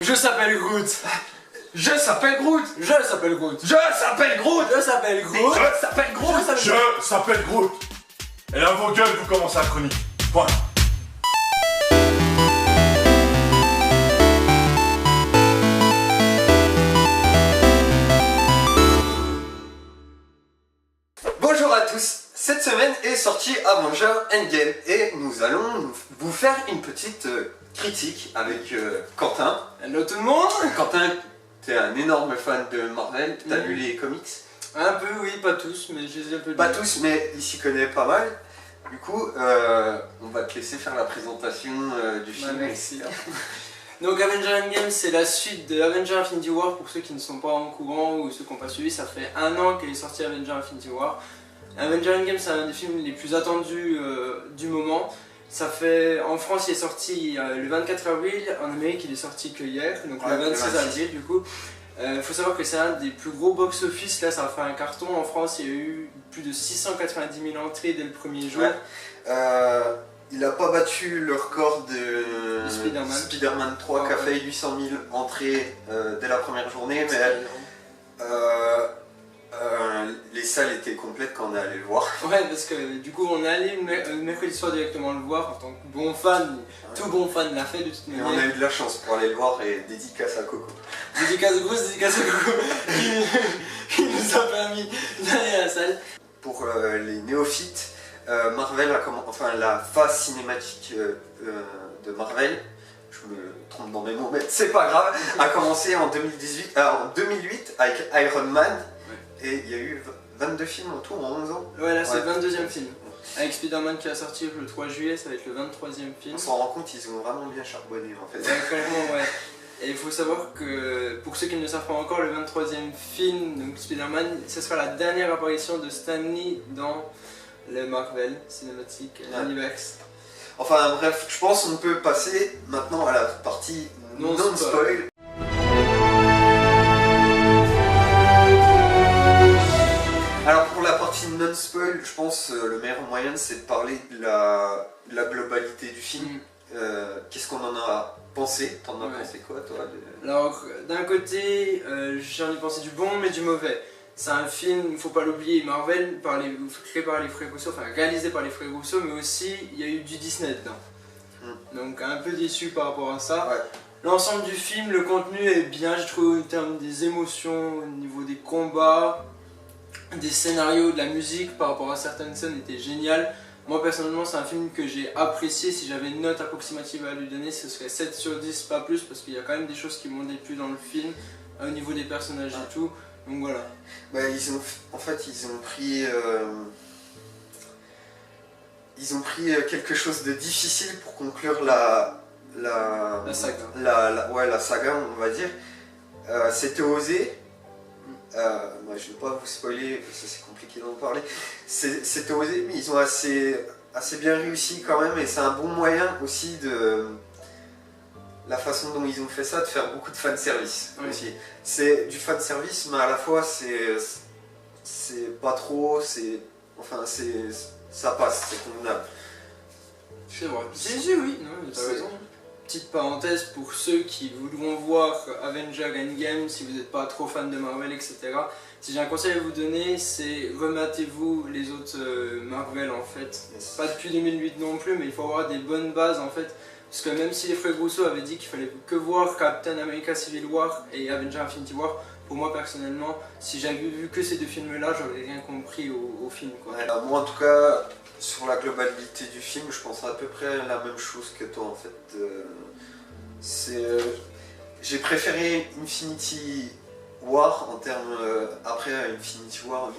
Je s'appelle Groot. Je s'appelle Groot. Je s'appelle Groot. Je s'appelle Groot. Je s'appelle Groot. Je s'appelle Groot. Je s'appelle Groot. Et là, vos gueules, vous commencez la chronique. Point. Bonjour à tous. Cette semaine est sorti Avengers Endgame et nous allons vous faire une petite critique avec Quentin. Hello tout le monde. Quentin, t'es un énorme fan de Marvel, t'as lu les comics? Un peu, oui, pas tous, mais je les ai un peu Pas lus. tous, mais il s'y connaît pas mal. Du coup, on va te laisser faire la présentation du film. Merci. Donc Avengers Endgame, c'est la suite de Avengers Infinity War. Pour ceux qui ne sont pas en courant ou ceux qui n'ont pas suivi, ça fait un an qu'est sorti Avengers Infinity War. Avengers Endgame, c'est un des films les plus attendus du moment. Ça fait, en France, il est sorti le 24 avril, en Amérique, il est sorti que hier, donc Ouais, le 26 avril du coup. Faut savoir que c'est un des plus gros box-office, là ça a fait un carton. En France, il y a eu plus de 690 000 entrées dès le premier jour. Ouais. Il n'a pas battu le record de Spider-Man 3 qui a fait 800 000 entrées dès la première journée, mais les salles étaient complètes quand on est allé le voir. Ouais, parce que du coup on est allé mercredi soir directement le voir en tant que bon fan, tout bon fan l'a fait de toute Et manière. on a eu de la chance pour aller le voir et dédicace à Coco. Dédicace grosse, dédicace à Coco qui nous a permis d'aller à la salle. Pour les néophytes, Marvel a enfin la phase cinématique de Marvel, je me trompe dans mes mots, mais c'est pas grave, a commencé en 2008 avec Iron Man, et il y a eu 22 films en tout en 11 ans. Ouais, là c'est le 22e film. Avec Spider-Man qui va sortir le 3 juillet, ça va être le 23e film. On s'en rend compte, ils ont vraiment bien charbonné en fait. Ouais, clairement, ouais. Et il faut savoir que, pour ceux qui ne le savent pas encore, le 23e film, donc Spider-Man, ce sera la dernière apparition de Stan Lee dans le Marvel Cinematic Universe. Enfin bref, je pense qu'on peut passer maintenant à la partie non-spoil. Alors pour la partie non-spoil, je pense le meilleur moyen c'est de parler de la globalité du film. Qu'est-ce qu'on en a pensé? T'en as pensé quoi toi Alors d'un côté, j'en ai pensé du bon mais du mauvais. C'est un film, il ne faut pas l'oublier, Marvel, créé par les frères Russo, enfin réalisé par les frères Russo, mais aussi il y a eu du Disney dedans. Donc un peu déçu par rapport à ça. Ouais. L'ensemble du film, le contenu est bien, je trouve, en termes des émotions, au niveau des combats, des scénarios, de la musique par rapport à certaines scènes était génial. Moi personnellement c'est un film que j'ai apprécié. Si j'avais une note approximative à lui donner, ce serait 7 sur 10, pas plus, parce qu'il y a quand même des choses qui m'ont déplu dans le film, au niveau des personnages et tout. Donc voilà. Bah, en fait ils ont pris quelque chose de difficile pour conclure la saga. La saga on va dire. C'était osé. Moi, je ne vais pas vous spoiler parce que c'est compliqué d'en parler. C'était osé, mais ils ont assez bien réussi quand même, et c'est un bon moyen aussi de la façon dont ils ont fait ça, de faire beaucoup de fanservice aussi. C'est du fanservice, mais à la fois c'est pas trop, ça passe, c'est convenable. C'est vrai. Oui, non, t'as raison. Petite parenthèse pour ceux qui voudront voir Avengers Endgame, si vous n'êtes pas trop fan de Marvel, etc. Si j'ai un conseil à vous donner, c'est rematez-vous les autres Marvel en fait. Pas depuis 2008 non plus, mais il faut avoir des bonnes bases en fait. Parce que même si les frères Russo avaient dit qu'il fallait que voir Captain America Civil War et Avengers Infinity War, pour moi personnellement, si j'avais vu que ces deux films-là, j'aurais rien compris au film, quoi. Moi en tout cas, sur la globalité du film, je pense à peu près la même chose que toi en fait. J'ai préféré Infinity War en termes. Après Infinity War,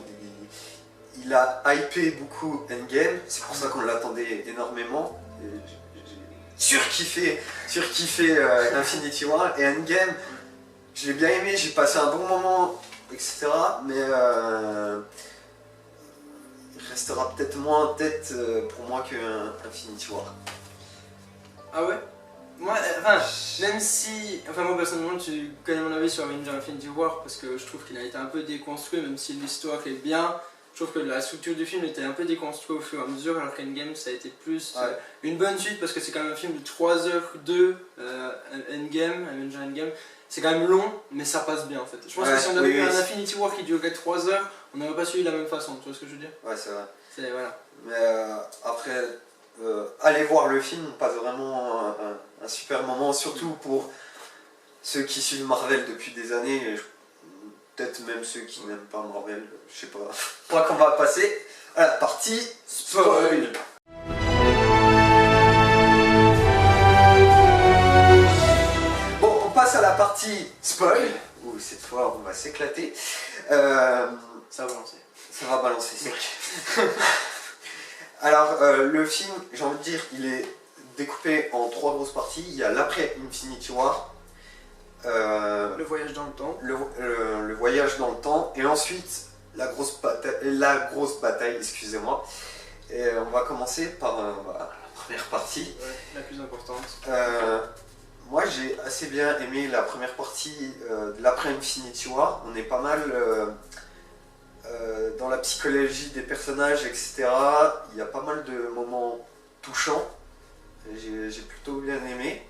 il a hypé beaucoup Endgame, c'est pour ça qu'on l'attendait énormément. J'ai surkiffé Infinity War, et Endgame, je l'ai bien aimé, j'ai passé un bon moment, etc. Mais il restera peut-être moins en tête pour moi que Infinity War. Ah ouais? Moi, même si... moi personnellement, tu connais mon avis sur Avengers Infinity War, parce que je trouve qu'il a été un peu déconstruit, même si l'histoire est bien. Je trouve que la structure du film était un peu déconstruite au fur et à mesure, alors qu'Endgame ça a été plus une bonne suite parce que c'est quand même un film de 3h02, Endgame, Avengers Endgame. C'est quand même long, mais ça passe bien en fait. Je pense que si on avait eu un Infinity War qui durerait 3 heures, on n'aurait pas suivi de la même façon, tu vois ce que je veux dire? Ouais, c'est vrai. Voilà. Mais après, aller voir le film, on passe vraiment un super moment, surtout pour ceux qui suivent Marvel depuis des années, et peut-être même ceux qui n'aiment pas Marvel, je sais pas. Je crois qu'on va passer à la partie spoil. Bon, on passe à la partie spoil, où cette fois on va s'éclater. Ça va balancer. Ça va balancer sec. Alors, le film, j'ai envie de dire, il est découpé en 3 grosses parties. Il y a l'après Infinity War. Le voyage dans le temps. Le voyage dans le temps. Et ensuite, la grosse bataille, excusez-moi. Et on va commencer par la première partie. Ouais, la plus importante. Moi, j'ai assez bien aimé la première partie de l'après Infinity War. On est pas mal... dans la psychologie des personnages, etc. Il y a pas mal de moments touchants. J'ai plutôt bien aimé.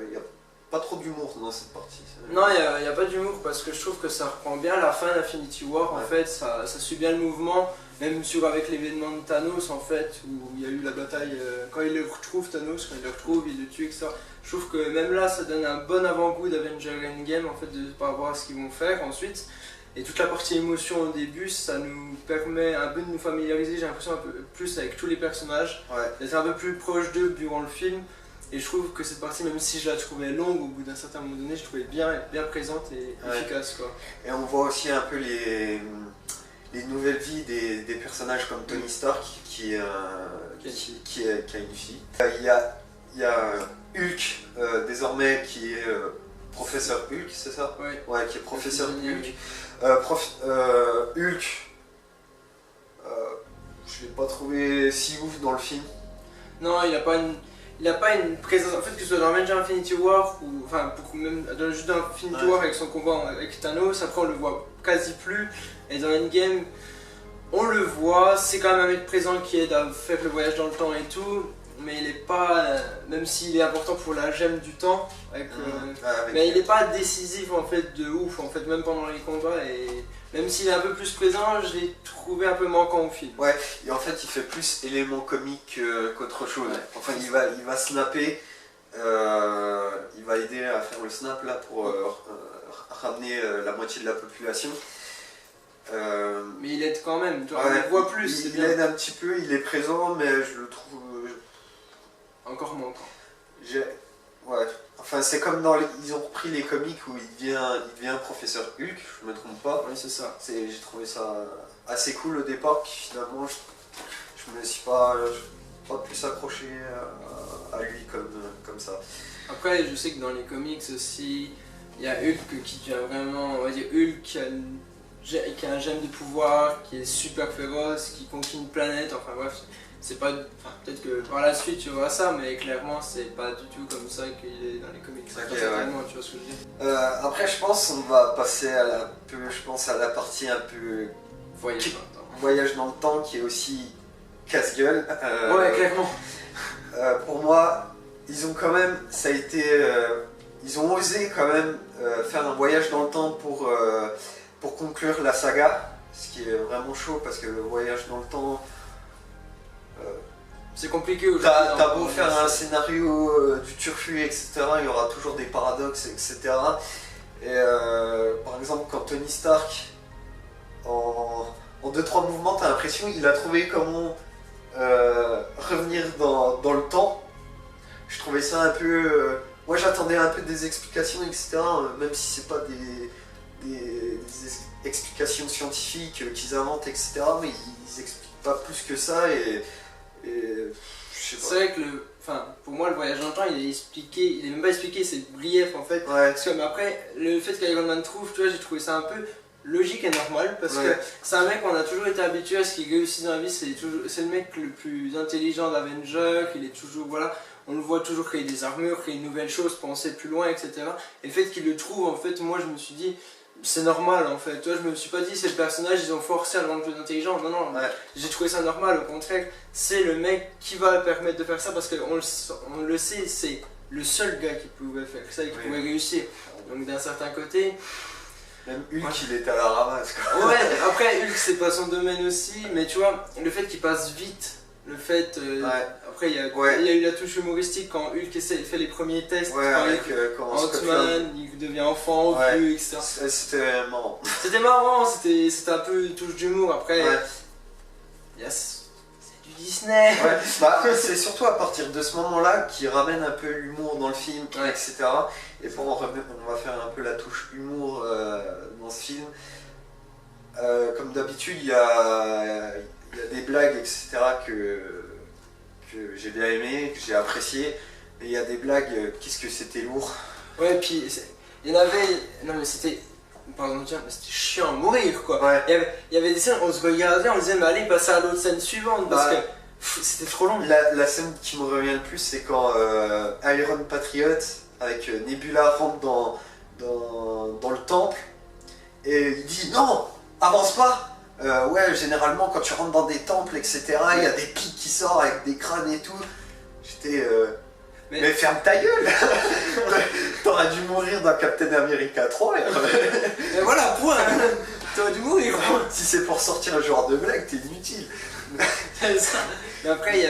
Il n'y a pas trop d'humour dans cette partie. Non, il n'y a pas d'humour parce que je trouve que ça reprend bien la fin d'Infinity War. En fait, ça suit bien le mouvement. Même avec l'événement de Thanos, en fait, où il y a eu la bataille. Quand il le retrouve, Thanos, quand il le retrouve, il le tue, etc. Je trouve que même là, ça donne un bon avant-goût d'Avengers Endgame, en fait, par rapport à ce qu'ils vont faire ensuite. Et toute la partie émotion au début, ça nous permet un peu de nous familiariser, j'ai l'impression, un peu plus avec tous les personnages, d'être un peu plus proche d'eux durant le film. Et je trouve que cette partie, même si je la trouvais longue, au bout d'un certain moment donné, je trouvais bien présente et efficace, quoi. Et on voit aussi un peu les nouvelles vies des personnages comme Tony Stark qui a une fille. Il y a Hulk désormais qui est professeur Hulk, c'est ça? Ouais, qui est professeur Hulk. Hulk, je l'ai pas trouvé si ouf dans le film. Non, il a pas une présence, en fait, que ce soit dans Avengers Infinity War ou enfin même juste dans Infinity War avec son combat avec Thanos, après on le voit quasi plus, et dans Endgame on le voit, c'est quand même un mec présent qui aide à faire le voyage dans le temps et tout, mais il est pas, même s'il est important pour la gemme du temps, mais il est pas décisif en fait de ouf, en fait, même pendant les combats, et même s'il est un peu plus présent, je l'ai trouvé un peu manquant au film. Ouais, et en fait il fait plus élément comique qu'autre chose. Enfin il va snapper, il va aider à faire le snap là pour ramener la moitié de la population. Mais il aide quand même, tu vois, on le voit plus. Il aide un petit peu, il est présent, mais je le trouve... encore manquant. Ouais, enfin c'est comme ils ont repris les comics où il devient professeur Hulk, je me trompe pas. Oui, c'est ça. J'ai trouvé ça assez cool au départ, puis finalement je me suis pas plus accroché à lui comme ça. Après, je sais que dans les comics aussi, il y a Hulk qui devient vraiment, on va dire Hulk qui a un gène de pouvoir, qui est super féroce, qui conquit une planète, enfin bref, c'est pas, peut-être que par la suite tu vois ça, mais clairement c'est pas du tout comme ça qu'il est dans les comics. Okay, vraiment, tu vois ce que je veux dire. Après je pense on va passer à la partie un peu voyage dans le temps qui est aussi casse-gueule. Ouais, clairement. Pour moi, ils ont quand même, ils ont osé quand même faire un voyage dans le temps pour conclure la saga, ce qui est vraiment chaud parce que le voyage dans le temps, c'est compliqué aujourd'hui. T'as beau faire un scénario du turfu, etc., il y aura toujours des paradoxes, etc. Et par exemple, quand Tony Stark, en 2-3 mouvements, t'as l'impression qu'il a trouvé comment revenir dans le temps. Je trouvais ça un peu... moi j'attendais un peu des explications, etc., même si c'est pas des explications scientifiques qu'ils inventent, etc., mais ils expliquent pas plus que ça, et je sais pas. C'est vrai que pour moi le voyage dans le temps il est même pas expliqué, c'est brief en fait. Parce que, mais après, le fait qu'Iron Man trouve, tu vois, j'ai trouvé ça un peu logique et normal, parce que c'est un mec qu'on a toujours été habitué à ce qu'il réussit dans la vie, c'est le mec le plus intelligent d'Avengers, il est toujours, voilà, on le voit toujours créer des armures, créer de nouvelles choses, penser plus loin, etc. Et le fait qu'il le trouve, en fait, moi je me suis dit, c'est normal en fait. Toi, je me suis pas dit c'est le personnage, ils ont forcé à le rendre plus intelligent. Non, non, Ouais. j'ai trouvé ça normal. Au contraire, c'est le mec qui va permettre de faire ça parce qu'on on le sait, c'est le seul gars qui pouvait faire ça et qui pouvait réussir. Donc d'un certain côté. Même Hulk, il est à la ramasse, quoi. Ouais, après Hulk c'est pas son domaine aussi, mais tu vois, le fait qu'il passe vite, le fait. Après, il y a eu la touche humoristique quand Hulk fait les premiers tests. Ouais, avec quand Ant-Man, il devient enfant, vieux, etc. C'était marrant. C'était marrant, c'était un peu une touche d'humour. Après, c'est du Disney. Ouais, bah, c'est surtout à partir de ce moment-là qu'il ramène un peu l'humour dans le film, etc. Et pour on va faire un peu la touche humour dans ce film. Comme d'habitude, il y a des blagues, etc. que j'ai bien aimé, que j'ai apprécié. Et il y a des blagues, qu'est-ce que c'était lourd. Ouais, puis il y en avait. Non, mais c'était. Pardon de dire, mais c'était chiant à mourir quoi. Ouais. Il y avait des scènes, on se regardait, on disait, mais allez, passez à l'autre scène suivante parce que c'était trop long. La scène qui me revient le plus, c'est quand Iron Patriot avec Nebula rentre dans le temple et il dit non, avance pas. Ouais, généralement quand tu rentres dans des temples, etc., il y a des pics qui sortent avec des crânes et tout. J'étais. Mais ferme ta gueule. T'aurais dû mourir dans Captain America 3. Et voilà, point. T'aurais dû mourir. Si c'est pour sortir un genre de blague, t'es inutile. C'est ça. Mais après,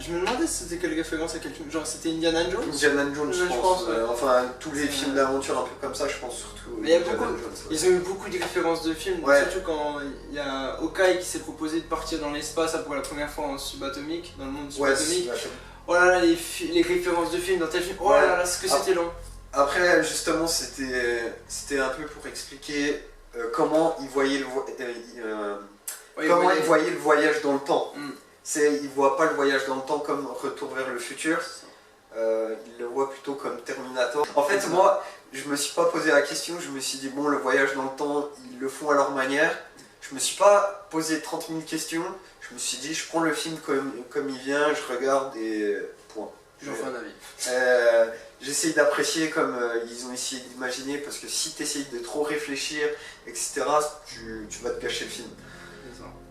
je me demandais si c'était quelle référence à quel film. Genre, c'était Indiana Jones. Indiana Jones, je pense. Ouais. Enfin, tous les films d'aventure un peu comme ça, je pense surtout. Mais il y a beaucoup. Ils ont eu beaucoup de références de films, surtout quand il y a Hawkeye qui s'est proposé de partir dans l'espace pour la première fois en subatomique, dans le monde subatomique. Oh là là, les références de films dans tel film, oh là là, ce que c'était long. Après, justement, c'était un peu pour expliquer comment ils voyaient le voyage dans le temps. Ils ne voient pas le voyage dans le temps comme Retour vers le futur, ils le voient plutôt comme Terminator. En fait, moi, je me suis pas posé la question, je me suis dit, bon, le voyage dans le temps, ils le font à leur manière. Je me suis pas posé 30 000 questions. Je me suis dit, je prends le film comme il vient, je regarde et point. J'en fais un avis. J'essaye d'apprécier comme ils ont essayé d'imaginer, parce que si tu essayes de trop réfléchir, etc., tu vas te gâcher le film.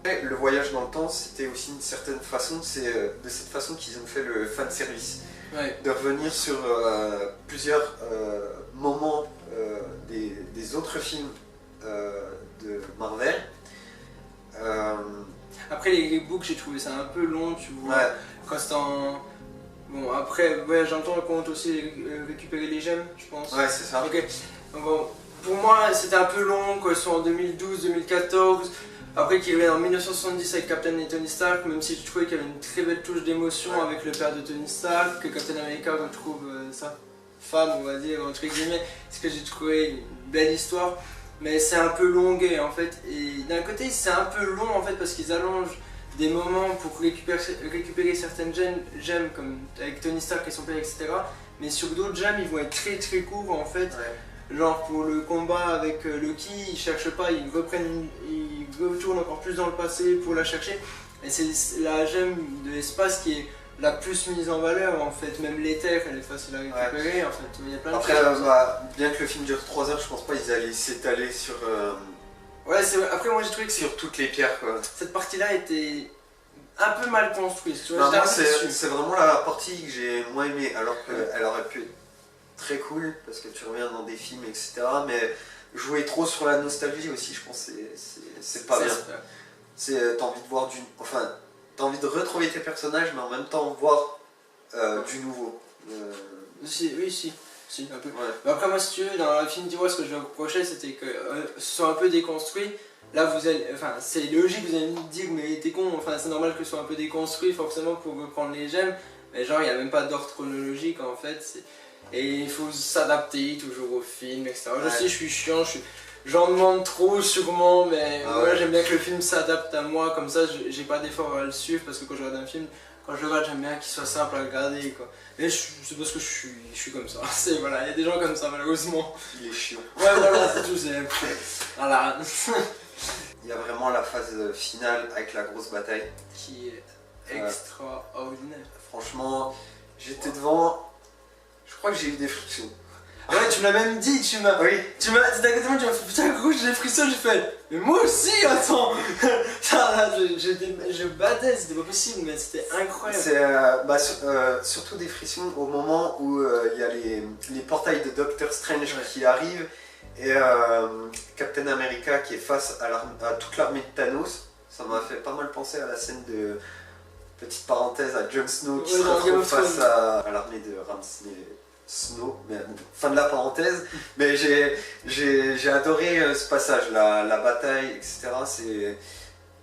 Et le voyage dans le temps, c'était aussi une certaine façon, c'est de cette façon qu'ils ont fait le fanservice. De revenir sur plusieurs moments des autres films de Marvel. Après les rebooks, j'ai trouvé ça un peu long, tu vois. Quand c'était en. Bon, après, j'entends qu'on compte aussi récupérer les gemmes, je pense. Ouais, c'est ça. Ok. Bon, pour moi, c'était un peu long, quand ils sont en 2012, 2014. Après qu'ils reviennent en 1970 avec Captain et Tony Stark, même si je trouvais qu'il y avait une très belle touche d'émotion avec le père de Tony Stark, que Captain America retrouve sa femme, on va dire, entre guillemets, ce que j'ai trouvé une belle histoire. Mais c'est un peu longué en fait, et d'un côté c'est un peu long en fait parce qu'ils allongent des moments pour récupérer certaines gemmes comme avec Tony Stark et son père, etc. Mais sur d'autres gemmes ils vont être très très courts en fait. Genre pour le combat avec Loki, ils cherchent pas, ils retournent encore plus dans le passé pour la chercher. Et c'est la gemme de l'espace qui est la plus mise en valeur en fait, même l'éther elle est facile à récupérer en fait, il y a plein de choses. Bien que le film dure 3 heures, je pense pas qu'ils allaient s'étaler sur... Ouais, c'est vrai. Après moi j'ai trouvé que sur toutes les pierres quoi. Cette partie là était un peu mal construite, tu vois. Moi c'est vraiment la partie que j'ai moins aimée, alors qu'elle aurait pu être très cool, parce que tu reviens dans des films, etc. Mais jouer trop sur la nostalgie aussi, je pense c'est pas bien. T'as envie de voir enfin, t'as envie de retrouver tes personnages, mais en même temps voir du nouveau. Oui, un peu. Mais après, moi, si tu veux, dans Infinity War, ce que je vais reprocher, c'était que ce soit un peu déconstruit. Là, enfin, c'est logique, vous allez me dire, mais t'es con, enfin, c'est normal que ce soit un peu déconstruit, forcément, pour reprendre les gemmes. Mais genre, il n'y a même pas d'ordre chronologique, en fait. Et il faut s'adapter toujours au film, etc. Je sais, je suis chiant, j'en demande trop sûrement, mais moi j'aime bien que le film s'adapte à moi, comme ça j'ai pas d'effort à le suivre, parce que quand je regarde un film, quand je le regarde j'aime bien qu'il soit simple à regarder quoi. Mais c'est parce que je suis comme ça, voilà, il y a des gens comme ça malheureusement. Il est chiant. Ouais voilà, c'est tout, voilà. Il y a vraiment la phase finale avec la grosse bataille. Qui est extraordinaire. Franchement, j'étais devant, je crois que j'ai eu des frictions. Ouais, tu me l'as même dit, Oui. t'es à côté de moi, tu m'as fait putain gros j'ai des frissons, j'ai fait mais moi aussi attends. Ça, là, je battais, c'était pas possible mais c'était incroyable. C'est surtout des frissons au moment où il y a les portails de Doctor Strange qui arrivent et Captain America qui est face à toute l'armée de Thanos. Ça m'a fait pas mal penser à la scène de, petite parenthèse, à Jon Snow qui se retrouve face à l'armée de Snow, mais bon, fin de la parenthèse, mais j'ai adoré ce passage, la bataille, etc.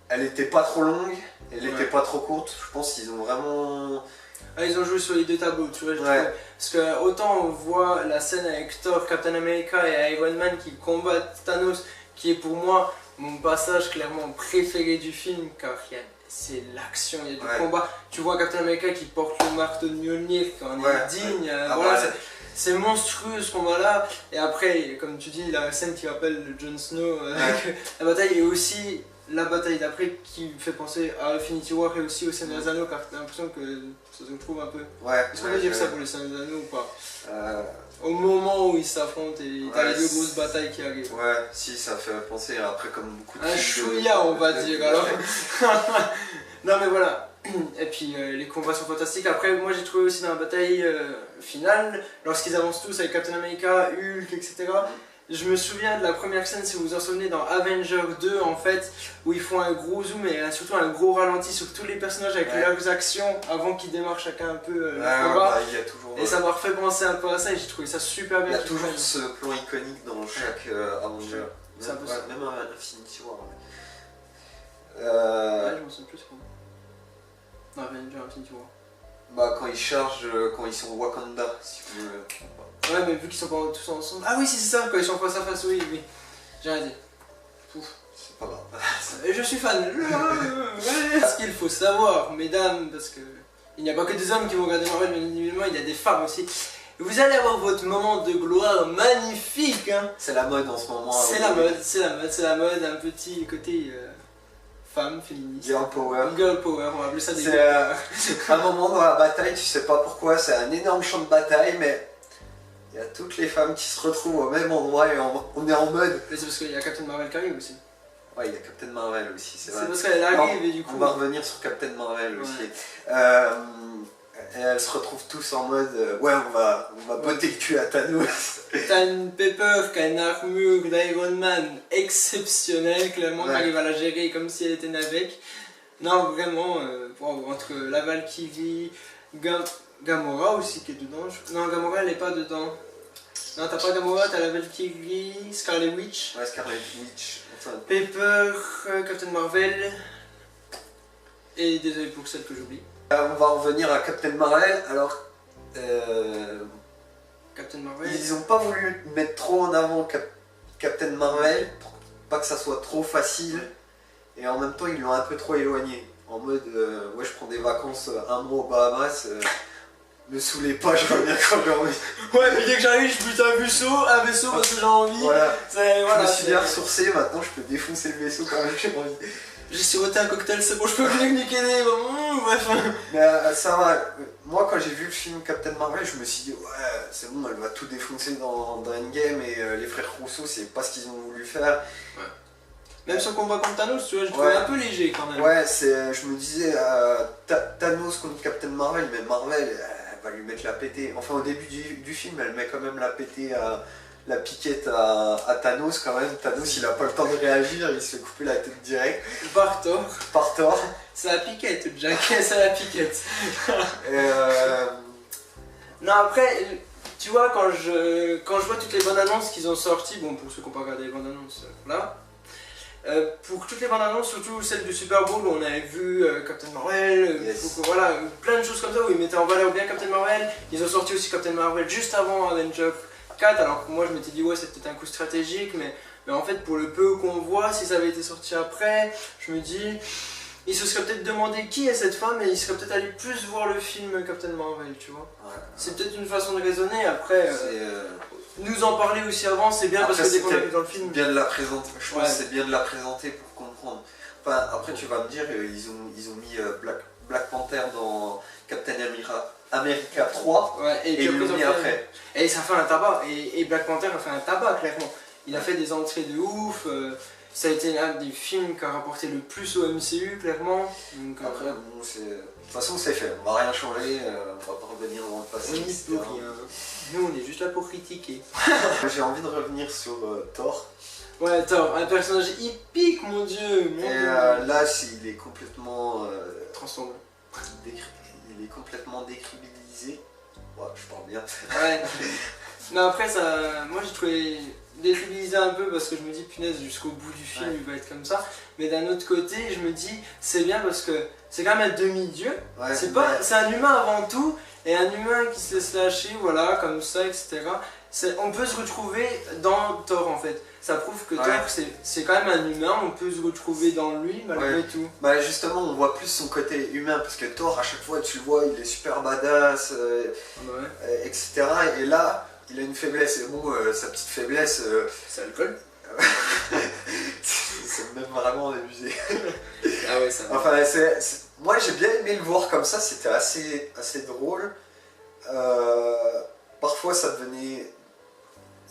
Elle était pas trop longue, elle était pas trop courte, je pense qu'ils ont vraiment... Ah, ils ont joué sur les deux tableaux, tu vois, je trouve. Parce que autant on voit la scène avec Thor, Captain America et Iron Man qui combattent Thanos, qui est pour moi mon passage clairement préféré du film, car c'est l'action, il y a du combat. Tu vois Captain America qui porte le marteau de Mjolnir quand on est digne, voilà, c'est monstrueux ce combat-là. Et après, comme tu dis, la scène qui rappelle Jon Snow avec la bataille, et aussi la bataille d'après qui fait penser à Infinity War et aussi au Seigneur des Anneaux, car t'as l'impression que ça se retrouve un peu. Est-ce qu'on peut dire ça pour les Seigneur des Anneaux ou pas au moment où ils s'affrontent et t'as les deux grosses batailles qui arrivent. Ouais, si, ça fait penser après comme beaucoup de un chouïa on va dire alors. Non mais voilà. Et puis les combats sont fantastiques. Après moi j'ai trouvé aussi dans la bataille finale, lorsqu'ils avancent tous avec Captain America, Hulk, etc. Je me souviens de la première scène, si vous vous en souvenez, dans Avengers 2 en fait, où ils font un gros zoom et surtout un gros ralenti sur tous les personnages avec leurs actions avant qu'ils démarrent chacun un peu le combat. Il y a toujours, et ça m'a refait penser un peu à ça et j'ai trouvé ça super bien. Il y a toujours ce plan iconique dans chaque Avenger. C'est un peu ça. Même à Infinity War. Ouais, je m'en souviens plus trop. Non, Avengers Infinity War. Bah quand ils chargent, quand ils sont au Wakanda, si vous voulez. Ouais, mais vu qu'ils sont pas tous ensemble. Ah oui, c'est ça, quand ils sont face à face, oui. J'ai rien dit. C'est pas grave. Et je suis fan. Ce qu'il faut savoir, mesdames, parce que il n'y a pas que des hommes qui vont regarder Marvel, mais évidemment, il y a des femmes aussi. Vous allez avoir votre moment de gloire magnifique. Hein. C'est la mode en ce moment. C'est la mode, un petit côté femme, féministe. Girl power. Girl power, on va appeler ça des C'est un moment dans la bataille, tu sais pas pourquoi, c'est un énorme champ de bataille, mais il y a toutes les femmes qui se retrouvent au même endroit et on est en mode. Mais c'est parce qu'il y a Captain Marvel qui arrive aussi. Ouais, il y a Captain Marvel aussi, c'est vrai. C'est parce qu'elle arrive et du coup... On va revenir sur Captain Marvel aussi. Et elles se retrouvent tous en mode ouais, on va botter le cul à Thanos. T'as une Pepper qui a une armure d'Iron Man exceptionnelle, clairement, qui arrive à la gérer comme si elle était une avec. Non, vraiment, entre la Valkyrie, Gamora aussi qui est dedans. Non, Gamora elle est pas dedans. Non, t'as pas Gamora, t'as la Valkyrie, Scarlet Witch. Ouais, Scarlet Witch. Enfin... Pepper, Captain Marvel. Et désolé pour celle que j'oublie. On va revenir à Captain Marvel. Alors, Captain Marvel. Ils ont pas voulu mettre trop en avant Captain Marvel pour pas que ça soit trop facile. Et en même temps, ils l'ont un peu trop éloigné. En mode, ouais, je prends des vacances un mois aux Bahamas. Me saoulez pas, je reviens quand j'ai envie. Ouais, mais dès que j'arrive, je bute un vaisseau parce que j'ai envie. Voilà. Voilà, je me suis bien ressourcé, maintenant je peux défoncer le vaisseau quand même j'ai envie. J'ai siroté un cocktail, c'est bon, je peux venir niquer des... bref. Mais ça va, moi quand j'ai vu le film Captain Marvel, je me suis dit ouais, c'est bon, elle va tout défoncer dans Endgame et les frères Rousseau, c'est pas ce qu'ils ont voulu faire. Ouais. Même son combat contre Thanos, tu vois, je trouvais un peu léger quand même. Ouais, je me disais Thanos contre Captain Marvel, mais Marvel, elle va lui mettre la pétée. Enfin, au début du film, elle met quand même la pétée la piquette à Thanos quand même. Thanos, il a pas le temps de réagir, il se fait couper la tête direct. Par Thor. Par Thor. C'est la piquette, Jack, c'est la piquette. Non, après, tu vois, quand je vois toutes les bandes annonces qu'ils ont sorties, bon, pour ceux qui n'ont pas regardé les bandes annonces, là. Pour toutes les bandes annonces, surtout celle du Super Bowl où on avait vu Captain Marvel, voilà, plein de choses comme ça où ils mettaient en valeur bien Captain Marvel. Ils ont sorti aussi Captain Marvel juste avant Avengers 4, alors que moi je m'étais dit ouais c'est peut-être un coup stratégique, mais en fait pour le peu qu'on voit, si ça avait été sorti après, je me dis, ils se seraient peut-être demandé qui est cette femme et ils seraient peut-être allés plus voir le film Captain Marvel, tu vois. Ouais. C'est peut-être une façon de raisonner, après... Nous en parler aussi avant, c'est bien parce que dès qu'on a vu dans le film. Bien de la présenter, je pense que c'est bien de la présenter pour comprendre. Enfin, après tu vas me dire, ils ont mis Black Panther dans Captain America 3 Ouais, et puis ils l'ont mis après. Et ça fait un tabac. Et Black Panther a fait un tabac, clairement. Il a fait des entrées de ouf. Ça a été l'un des films qui a rapporté le plus au MCU, clairement. Donc, Après, bon, de toute façon, c'est fait. On va rien changer, on va pas revenir dans le passé. on n'y peut rien. Nous, on est juste là pour critiquer. J'ai envie de revenir sur Thor. Ouais, Thor, un personnage épique, mon dieu. Mon Et dieu. là, il est complètement. Transformé. Il est complètement décribilisé. Ouais, je parle bien. Ouais. Non, après, ça, moi j'ai trouvé décrédibilisé un peu parce que je me dis, punaise, jusqu'au bout du film, il va être comme ça. Mais d'un autre côté, je me dis, c'est bien parce que c'est quand même un demi-dieu. Ouais, C'est un humain avant tout, et un humain qui se laisse lâcher, voilà, comme ça, etc. On peut se retrouver dans Thor en fait. Ça prouve que Thor, c'est quand même un humain, on peut se retrouver dans lui malgré tout. Bah justement, on voit plus son côté humain parce que Thor, à chaque fois, tu le vois, il est super badass, etc. Et là, il a une faiblesse. Et bon, sa petite faiblesse, c'est l'alcool. C'est même vraiment amusé. Ah ouais, ça. Enfin, moi j'ai bien aimé le voir comme ça, c'était assez drôle. Parfois ça devenait...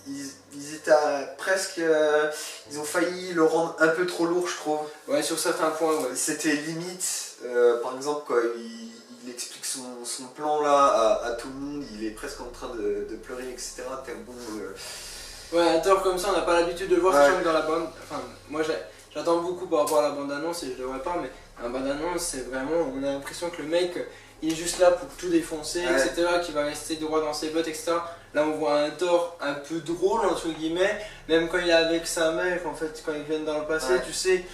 Ils étaient presque... ils ont failli le rendre un peu trop lourd, je trouve. Ouais, sur certains points, ouais. C'était limite, par exemple, quand il explique son plan là à tout le monde, il est presque en train de pleurer, etc. T'es bon... Ouais, un Thor comme ça, on n'a pas l'habitude de le voir, sachant que dans la bande... Enfin, moi j'attends beaucoup par rapport à la bande-annonce et je devrais pas, mais la bande-annonce, c'est vraiment... On a l'impression que le mec, il est juste là pour tout défoncer, etc., qu'il va rester droit dans ses bottes, etc. Là, on voit un Thor un peu drôle, entre guillemets, même quand il est avec sa mère, en fait, quand ils viennent dans le passé, tu sais...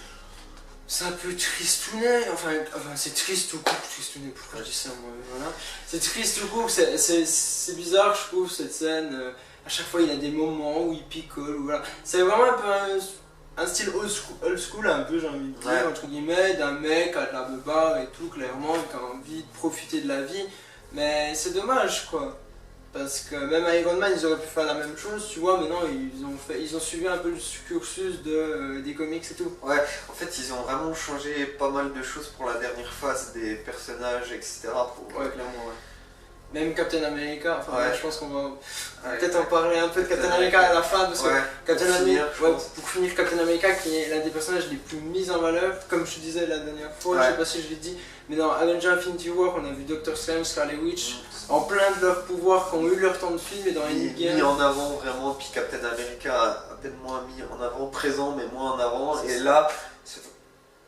C'est un peu tristounet, enfin c'est triste tout court, tristounet, pourquoi je dis ça moi, voilà. C'est triste tout court, c'est bizarre je trouve cette scène, à chaque fois il a des moments où il picole, ou voilà. C'est vraiment un peu un style old school un peu j'ai envie de dire, entre guillemets, d'un mec à de la beubare et tout clairement, qui a envie de profiter de la vie, mais c'est dommage quoi. Parce que même à Iron Man, ils auraient pu faire la même chose, tu vois, mais non, ils ont suivi un peu le cursus des comics et tout. Ouais, en fait, ils ont vraiment changé pas mal de choses pour la dernière phase des personnages, etc. Ouais, clairement, ouais. Même Captain America, enfin, je pense qu'on va peut-être en parler un peu de Captain America à la fin, parce que Captain America, pour finir, Captain America, qui est l'un des personnages les plus mis en valeur, comme je te disais la dernière fois, je sais pas si je l'ai dit, mais dans Avengers Infinity War, on a vu Doctor Strange, Scarlet Witch, en plein de leurs pouvoirs, qui ont eu leur temps de film, et dans Endgame... mis en avant vraiment, puis Captain America a à peine moins mis en avant, présent mais moins en avant, et là,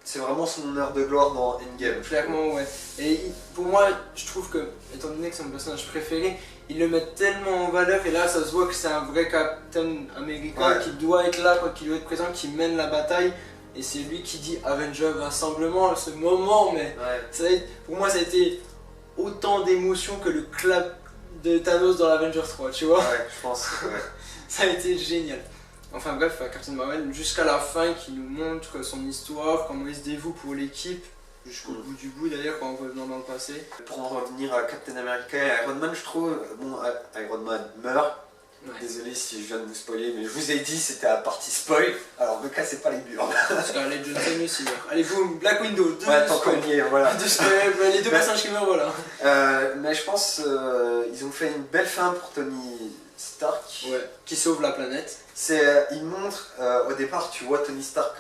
c'est vraiment son heure de gloire dans Endgame. Clairement, ouais. Et pour moi, je trouve que, étant donné que c'est mon personnage préféré, ils le mettent tellement en valeur, et là ça se voit que c'est un vrai Captain America qui doit être là, quoi, qui doit être présent, qui mène la bataille. Et c'est lui qui dit Avenger Rassemblement, ce moment, mais pour moi ça a été autant d'émotions que le clap de Thanos dans l'Avengers 3, tu vois. Ouais, je pense, Ça a été génial. Enfin bref, Captain Marvel, jusqu'à la fin, qui nous montre son histoire, comment il se dévoue pour l'équipe, jusqu'au bout du bout d'ailleurs, quand on revenant dans le passé. Pour en revenir à Captain America et Iron Man, je trouve, bon, Iron Man meurt. Désolé si je viens de vous spoiler, mais je vous ai dit c'était la partie spoil, alors ne cassez pas les burnes. Scarlett Johansson aussi meurt. Allez boum, Black Widow, deux tant qu'on y est, voilà. Les deux personnages qui meurent, voilà. Mais je pense ils ont fait une belle fin pour Tony Stark. Ouais, qui sauve la planète. Il montre, au départ tu vois Tony Stark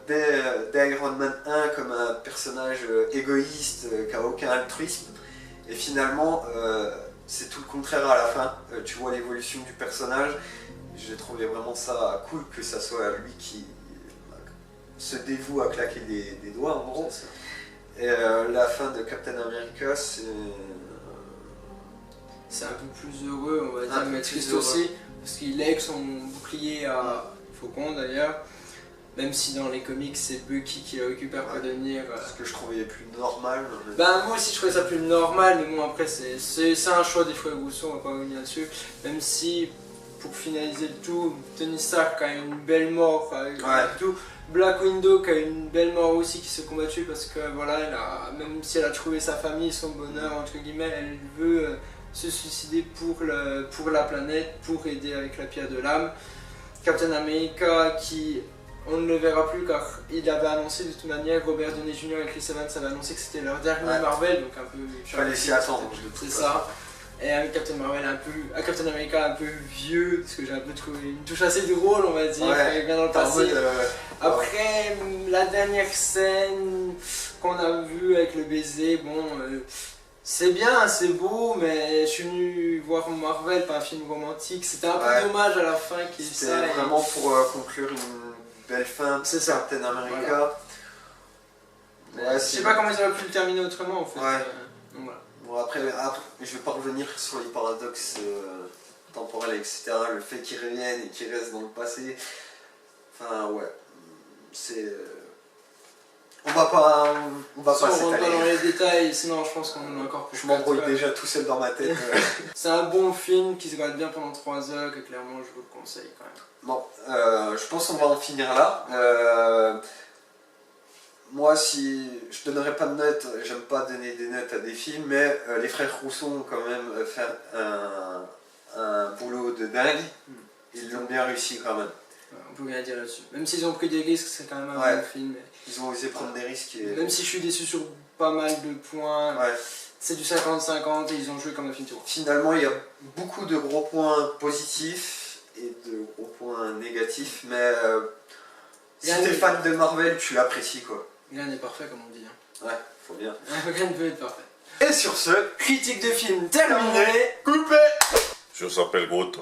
dès Iron Man 1 comme un personnage égoïste, qui n'a aucun altruisme, et finalement c'est tout le contraire à la fin, tu vois l'évolution du personnage. J'ai trouvé vraiment ça cool que ça soit lui qui se dévoue à claquer des doigts en gros. Et la fin de Captain America c'est un peu plus heureux, on va dire, mais triste aussi, parce qu'il lègue son bouclier à Faucon d'ailleurs, même si dans les comics c'est Bucky qui le récupère pour devenir... Ce que je trouvais plus normal. Bah moi aussi je trouvais ça plus normal, mais bon après c'est un choix des frères Rousseau, on va pas revenir là-dessus, même si pour finaliser le tout, Tony Stark a une belle mort, tout. Black Widow qui a une belle mort aussi, qui s'est combattue parce que voilà, même si elle a trouvé sa famille, son bonheur entre guillemets, elle veut se suicider pour la planète, pour aider avec la pierre de l'âme. Captain America qui, on ne le verra plus car il avait annoncé de toute manière, Robert Downey Jr. et Chris Evans avaient annoncé que c'était leur dernier Marvel, donc un peu... Fallait s'y attendre. C'est ça. Et avec Captain Marvel Captain America un peu vieux, parce que j'ai un peu trouvé une touche assez drôle, on va dire, ouais, bien dans le passé. mode, Après, la dernière scène qu'on a vue avec le baiser, bon, c'est bien, c'est beau, mais je suis venu voir Marvel, pas un film romantique, c'était un peu dommage à la fin qu'il y ait ça. C'était vraiment pour conclure une belle fin, c'est ça. Captain America. Voilà. Ouais, je sais pas comment ils auraient pu le terminer autrement en fait. Ouais. Donc, voilà. Bon, après, je vais pas revenir sur les paradoxes temporels, etc. Le fait qu'ils reviennent et qu'ils restent dans le passé. Enfin, ouais. C'est. On va pas s'étaler. On rentre pas dans les détails, sinon je pense qu'on en a encore pour. Je m'embrouille déjà tout seul dans ma tête. C'est un bon film qui se regarde bien pendant 3 heures, que clairement je vous le conseille quand même. Bon, je pense qu'on va en finir là. Moi, si je donnerais pas de notes, j'aime pas donner des notes à des films, mais les frères Rousseau ont quand même fait un boulot de dingue. Ils l'ont bien réussi quand même. On peut rien dire là-dessus. Même s'ils ont pris des risques, c'est quand même un bon film. Ils ont osé prendre des risques. Et... Même si je suis déçu sur pas mal de points, c'est du 50-50 et ils ont joué comme un film tour. Finalement, il y a beaucoup de gros points positifs et de gros points négatifs, mais si t'es fan de Marvel, tu l'apprécies quoi. Rien n'est parfait comme on dit. Ouais, faut bien. Rien ne peut être parfait. Et sur ce, critique de film terminée. Coupé. Je s'appelle Groot.